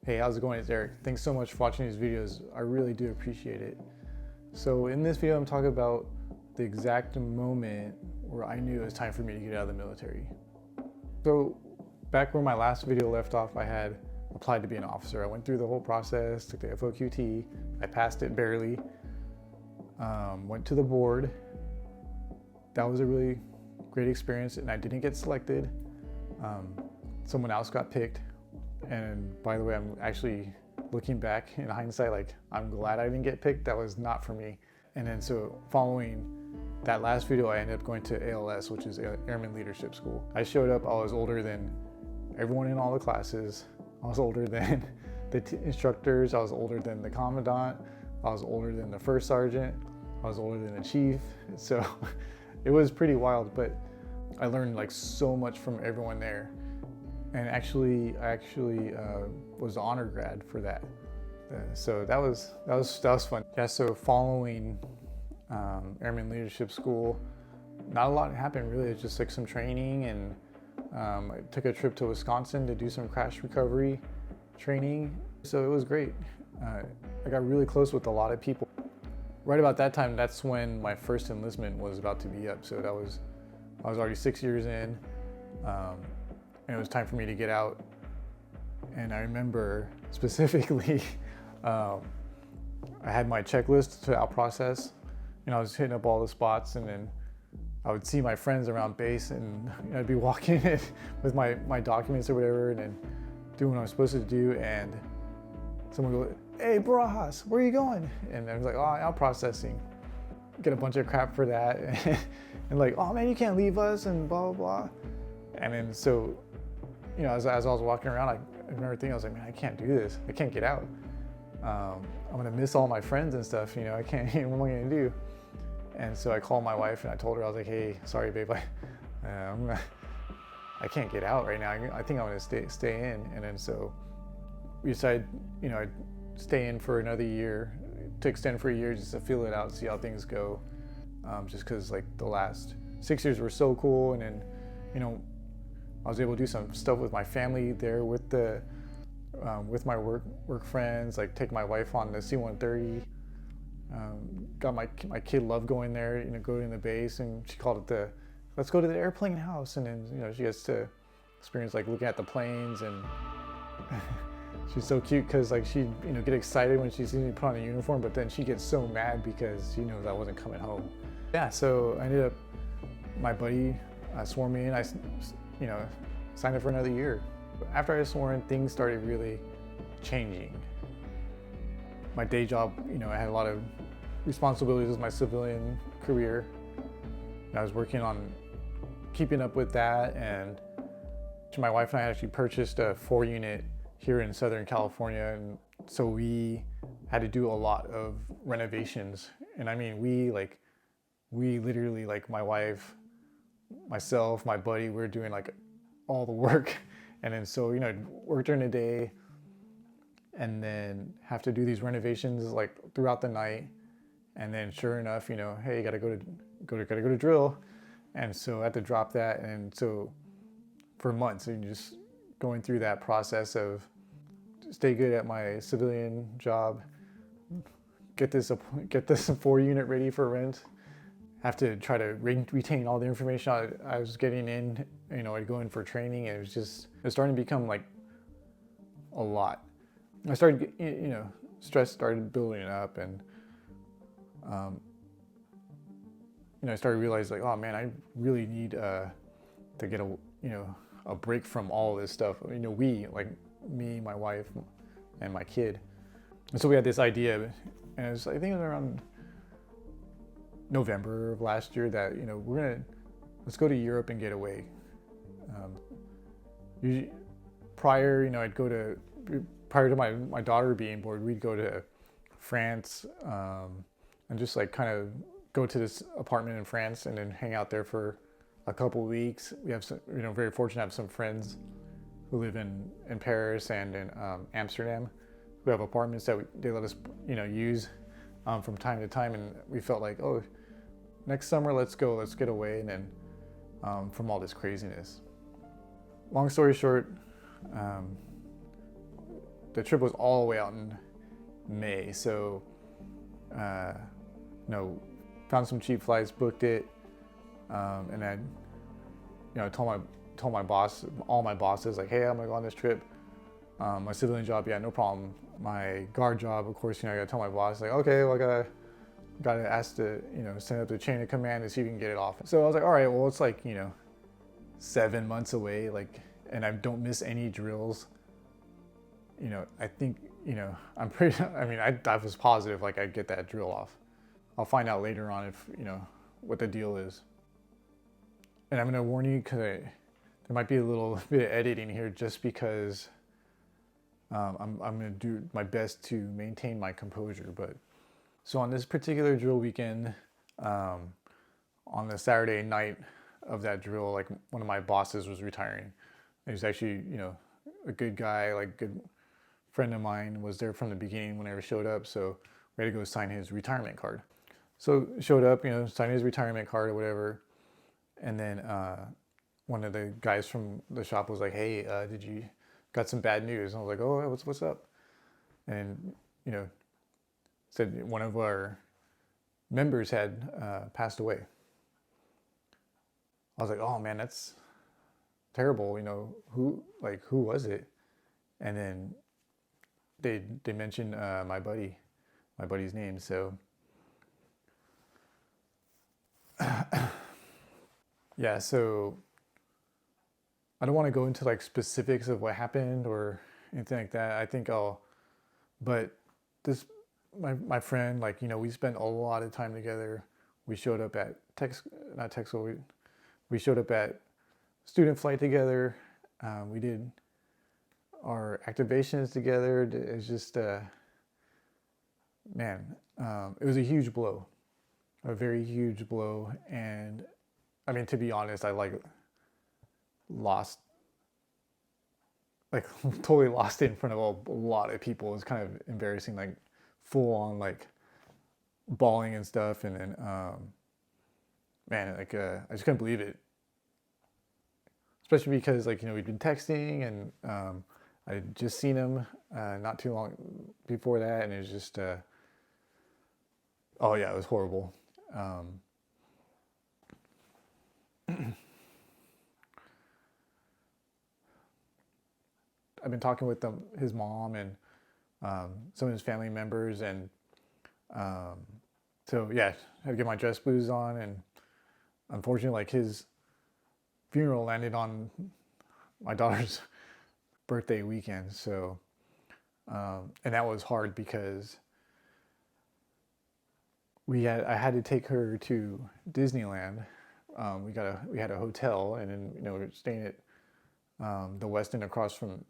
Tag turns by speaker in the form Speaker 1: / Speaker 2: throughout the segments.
Speaker 1: Hey, how's it going? It's Eric. Thanks so much for watching these videos. I really do appreciate it. So in this video, I'm talking about the exact moment where I knew it was time for me to get out of the military. So back where my last video left off, I had applied to be an officer. I went through the whole process, took the FOQT, I passed it barely, went to the board. That was a really great experience, and I didn't get selected. Someone else got picked. And by the way, I'm actually looking back in hindsight, like, I'm glad I didn't get picked. That was not for me. And then so following that last video, I ended up going to ALS, which is Airman Leadership School. I showed up, I was older than everyone in all the classes. I was older than the instructors. I was older than the commandant. I was older than the first sergeant. I was older than the chief. So it was pretty wild, but I learned like so much from everyone there. And I actually was the honor grad for that. So that was fun. Yeah, so following Airman Leadership School, not a lot happened really. It's just like some training, and I took a trip to Wisconsin to do some crash recovery training. So it was great. I got really close with a lot of people. Right about that time, that's when my first enlistment was about to be up. So I was already 6 years in. And it was time for me to get out. And I remember specifically, I had my checklist to out process. I was hitting up all the spots, and then I would see my friends around base, and I'd be walking with my documents or whatever, and then doing what I was supposed to do. And someone would go, "Hey, Barajas, where are you going?" And I was like, "Oh, out processing." Get a bunch of crap for that. And like, "Oh man, you can't leave us," and blah, blah, blah. And then so, as I was walking around, I remember thinking, I was like, man, I can't do this. I can't get out. I'm gonna miss all my friends and stuff. I can't, what am I gonna do? And so I called my wife and I told her, I was like, hey, sorry, babe, I can't get out right now. I think I'm gonna stay in. And then so we decided, I'd stay in for another year, to extend for a year just to feel it out, see how things go. Just cause like the last 6 years were so cool. And then, I was able to do some stuff with my family there, with with my work friends, like take my wife on the C-130. Got my kid loved going there, go in the base, and she called it let's go to the airplane house. And then, she gets to experience like looking at the planes, and she's so cute because like she'd, get excited when she sees me put on a uniform, but then she gets so mad because she knows I wasn't coming home. Yeah, so I ended up, my buddy swore me in. I signed up for another year. After I was sworn, things started really changing. My day job, I had a lot of responsibilities with my civilian career. I was working on keeping up with that, and my wife and I actually purchased a 4-unit here in Southern California, and so we had to do a lot of renovations. And I mean, we literally, like my wife, myself, my buddy, we're doing like all the work. And then so, work during the day and then have to do these renovations like throughout the night. And then sure enough, hey, you gotta go to drill. And so I had to drop that. And so for months, and just going through that process of stay good at my civilian job, get this 4-unit ready for rent, have to try to retain all the information I was getting in, I'd go in for training, and it was starting to become like a lot. I started, stress started building up, and I started realizing like, oh man, I really need to get a break from all this stuff. We, like me, my wife, and my kid. And so we had this idea, and I think it was around November of last year that, let's go to Europe and get away. Usually, prior to my daughter being born, we'd go to France, and just like kind of go to this apartment in France and then hang out there for a couple of weeks. We have some, very fortunate to have some friends who live in Paris and in Amsterdam, who have apartments that they let us, use from time to time. And we felt like, oh, next summer, let's get away, and then from all this craziness. Long story short, the trip was all the way out in May. So, found some cheap flights, booked it, and then, told my boss, all my bosses, like, hey, I'm gonna go on this trip. My civilian job, yeah, no problem. My guard job, of course, I gotta tell my boss, like, okay, well, I gotta ask to, send up the chain of command to see if we can get it off. So I was like, all right, well, it's like, 7 months away, like, and I don't miss any drills. I think, I'm pretty, I was positive, like, I'd get that drill off. I'll find out later on if, what the deal is. And I'm gonna warn you, because there might be a little bit of editing here, just because I'm gonna do my best to maintain my composure. But so on this particular drill weekend, on the Saturday night of that drill, like, one of my bosses was retiring. He was actually, a good guy, like, good friend of mine, was there from the beginning whenever I showed up. So we had to go sign his retirement card. So showed up, signed his retirement card or whatever. And then one of the guys from the shop was like, hey, did you got some bad news? And I was like, oh, what's up? And, said one of our members had passed away. I was like, oh man, that's terrible. Who was it? And then they mentioned my buddy's name. So yeah, so I don't want to go into like specifics of what happened or anything like that. I think but this, my friend, like, we spent a lot of time together. We showed up at we showed up at student flight together. We did our activations together. It's just, man, it was a huge blow, a very huge blow. And to be honest, I totally lost it in front of a lot of people. It was kind of embarrassing, like full on like bawling and stuff. And then, man, like, I just couldn't believe it. Especially because, like, we'd been texting, and I had just seen him not too long before that, and it was just, oh yeah, it was horrible. I've been talking with his mom and some of his family members, and so yeah, I had to get my dress blues on, and unfortunately, like, his funeral landed on my daughter's birthday weekend. So, and that was hard because I had to take her to Disneyland. We had a hotel, and then, we were staying at the Westin across from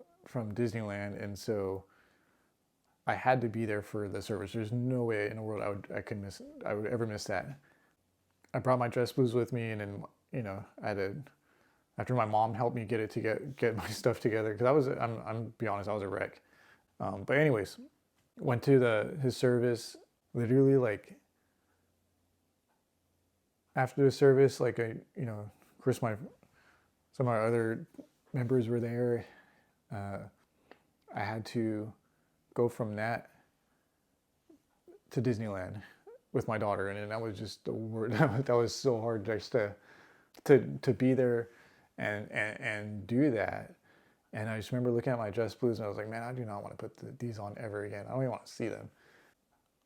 Speaker 1: Disneyland, and so I had to be there for the service. There's no way in the world I would ever miss that. I brought my dress blues with me, and then, I had to, after my mom helped me get my stuff together, because I'm be honest, I was a wreck. But anyways, went to his service. Literally, like, after the service, like, of course, some of my other members were there. I had to go from that to Disneyland with my daughter, and that was just the word. That was so hard just to be there and do that. And I just remember looking at my dress blues, and I was like, man, I do not want to put these on ever again. I don't even want to see them.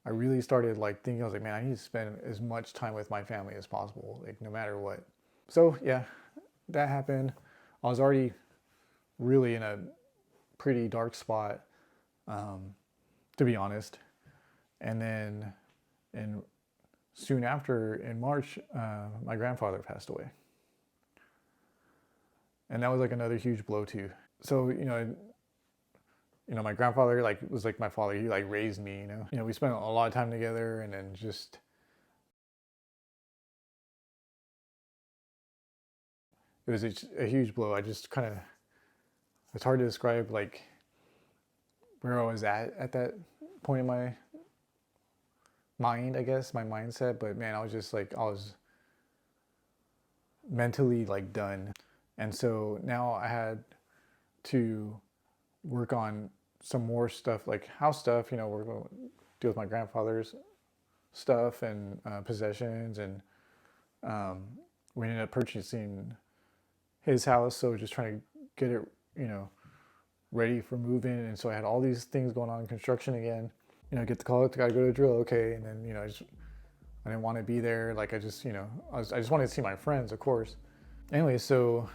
Speaker 1: I really started like thinking, I was like, man, I need to spend as much time with my family as possible, like, no matter what. So yeah, that happened. I was already really in a pretty dark spot, to be honest. And then, soon after, in March, my grandfather passed away. And that was like another huge blow too. So, my grandfather, like, was like my father. He, like, raised me, we spent a lot of time together, and then just, it was a huge blow. I just kind of, it's hard to describe, like, where I was at that point in my mind, I guess, my mindset. But man, I was just like, I was mentally, like, done. And so now I had to work on some more stuff, like house stuff. We're going to deal with my grandfather's stuff and possessions, and we ended up purchasing his house, so just trying to get it, ready for moving. And so I had all these things going on in construction again. Get the call, gotta go to drill, okay. And then I didn't want to be there. Like I just wanted to see my friends, of course. Anyway, so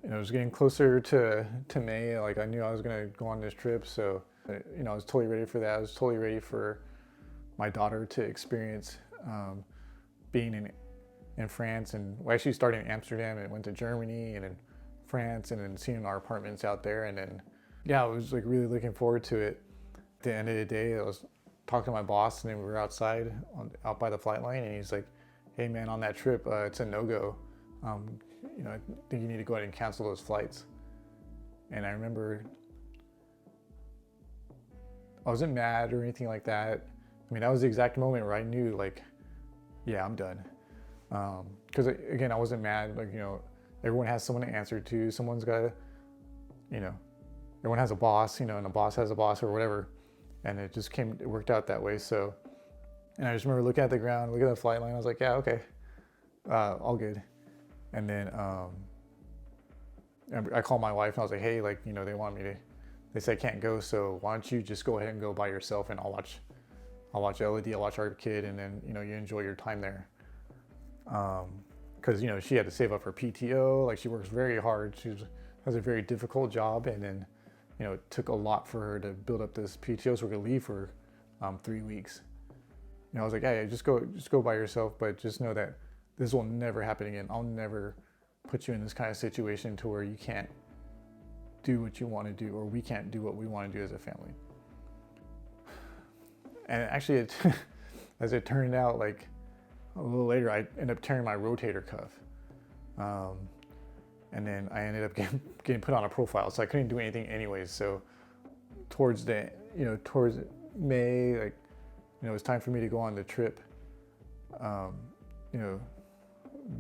Speaker 1: it was getting closer to May. Like I knew I was gonna go on this trip, so I was totally ready for that. I was totally ready for my daughter to experience being in France, and we actually started in Amsterdam and went to Germany and then France, and then seeing our apartments out there. And then I was like really looking forward to it. At the end of the day, I was talking to my boss, and then we were outside out by the flight line, and he's like, "Hey man, on that trip, it's a no-go. I think you need to go ahead and cancel those flights." And I remember I wasn't mad or anything like that. I mean, that was the exact moment where I knew, like, yeah, I'm done. Because again, I wasn't mad. Like, everyone has someone to answer to. Someone's got to, everyone has a boss, and a boss has a boss or whatever. And it worked out that way. So, and I just remember looking at the ground, looking at the flight line. I was like, yeah, okay, all good. And then I called my wife and I was like, hey, like, they said I can't go. So why don't you just go ahead and go by yourself, and I'll watch LED, I'll watch our kid, and then, you enjoy your time there. Cause she had to save up her PTO. Like she works very hard. Has a very difficult job. And then, it took a lot for her to build up this PTO. So we're gonna leave for 3 weeks. I was like, hey, just go by yourself, but just know that this will never happen again. I'll never put you in this kind of situation to where you can't do what you want to do, or we can't do what we want to do as a family. And actually, as it turned out, like a little later, I ended up tearing my rotator cuff. And then I ended up getting put on a profile, so I couldn't do anything anyways. So towards May, like, it was time for me to go on the trip.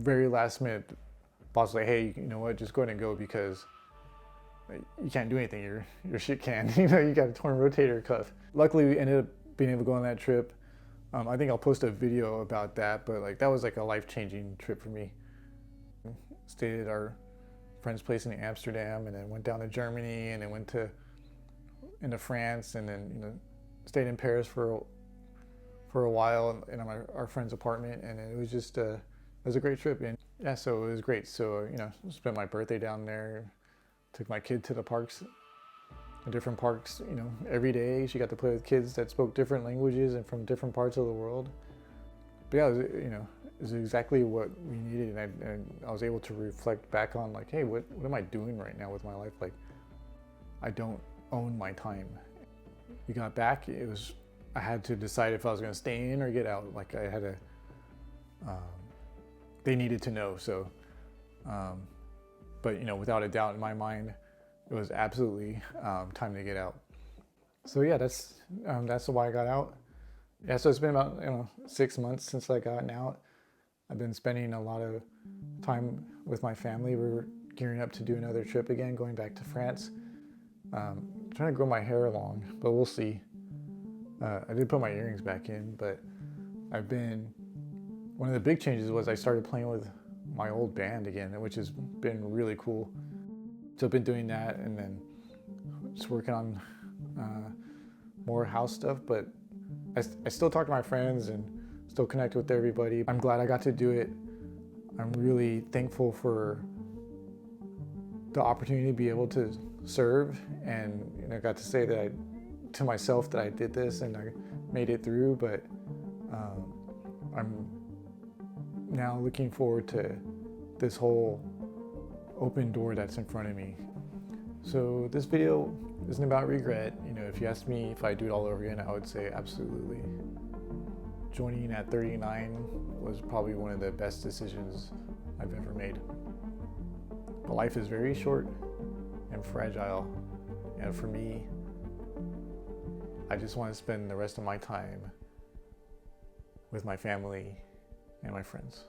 Speaker 1: Very last minute, boss was like, hey, you know what, just go ahead and go, because you can't do anything. Your shit can. You got a torn rotator cuff. Luckily, we ended up being able to go on that trip. I think I'll post a video about that, but like that was like a life-changing trip for me. Stayed at our friend's place in Amsterdam, and then went down to Germany, and then went into France, and then stayed in Paris for a while in our friend's apartment, and it was just it was a great trip. And yeah, so it was great. So spent my birthday down there, took my kid to the parks, different parks, every day. She got to play with kids that spoke different languages and from different parts of the world. But yeah, it was exactly what we needed. And I was able to reflect back on, like, hey, what am I doing right now with my life? Like, I don't own my time. We got back, I had to decide if I was going to stay in or get out. Like I had to, they needed to know. So, but without a doubt in my mind, it was absolutely time to get out. So yeah, that's why I got out. Yeah, so it's been about 6 months since I gotten out. I've been spending a lot of time with my family. We're gearing up to do another trip again, going back to France. Trying to grow my hair long, but we'll see. I did put my earrings back in, but one of the big changes was I started playing with my old band again, which has been really cool. So I've been doing that, and then just working on more house stuff, but I still talk to my friends and still connect with everybody. I'm glad I got to do it. I'm really thankful for the opportunity to be able to serve, and I got to say that to myself that I did this and I made it through. But I'm now looking forward to this whole open door that's in front of me. So this video isn't about regret. If you asked me if I do it all over again, I would say absolutely. Joining at 39 was probably one of the best decisions I've ever made. But life is very short and fragile, and for me, I just want to spend the rest of my time with my family and my friends.